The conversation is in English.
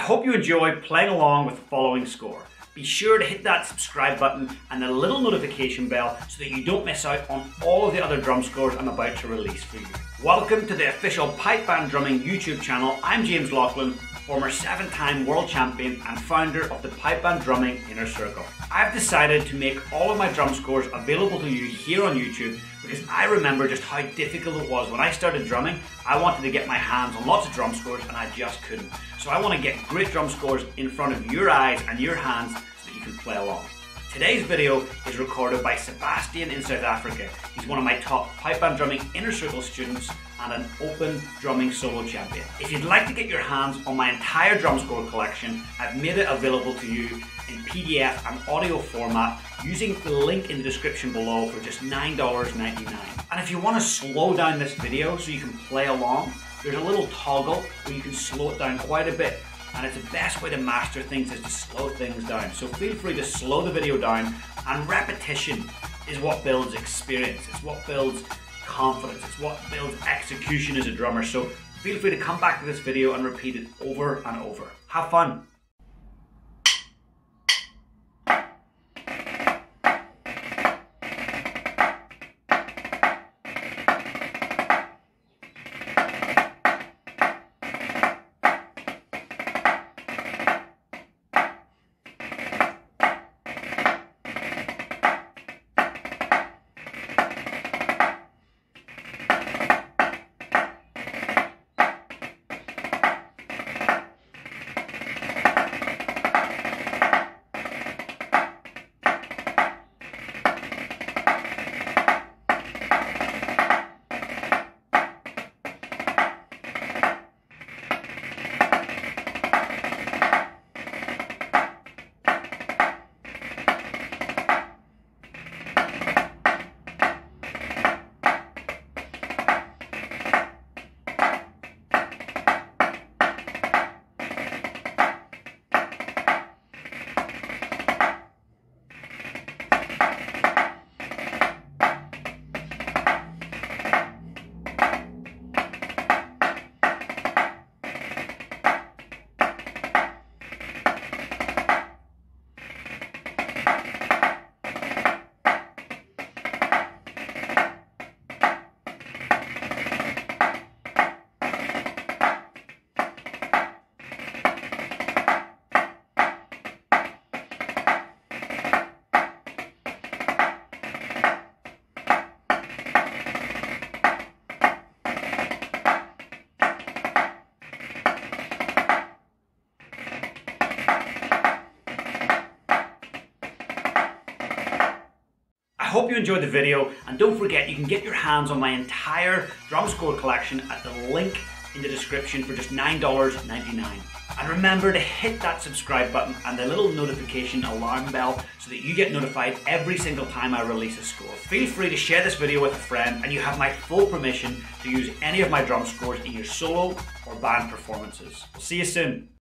hope you enjoy playing along with the following score. Be sure to hit that subscribe button and the little notification bell so that you don't miss out on all of the other drum scores I'm about to release for you. Welcome to the official Pipe Band Drumming YouTube channel. I'm James Laughlin, former 7-time world champion and founder of the Pipe Band Drumming Inner Circle. I've decided to make all of my drum scores available to you here on YouTube because I remember just how difficult it was when I started drumming. I wanted to get my hands on lots of drum scores and I just couldn't. So I want to get great drum scores in front of your eyes and your hands so that you can play along. Today's video is recorded by Sebastian in South Africa. He's one of my top Pipe Band Drumming Inner Circle students and an open drumming solo champion. If you'd like to get your hands on my entire drum score collection, I've made it available to you in PDF and audio format using the link in the description below for just $9.99. And if you want to slow down this video so you can play along, there's a little toggle where you can slow it down quite a bit. And it's the best way to master things is to slow things down. So feel free to slow the video down, and repetition is what builds experience. It's what builds confidence. It's what builds execution as a drummer. So feel free to come back to this video and repeat it over and over. Have fun. I hope you enjoyed the video, and don't forget you can get your hands on my entire drum score collection at the link in the description for just $9.99. And remember to hit that subscribe button and the little notification alarm bell so that you get notified every single time I release a score. Feel free to share this video with a friend, and you have my full permission to use any of my drum scores in your solo or band performances. We'll see you soon.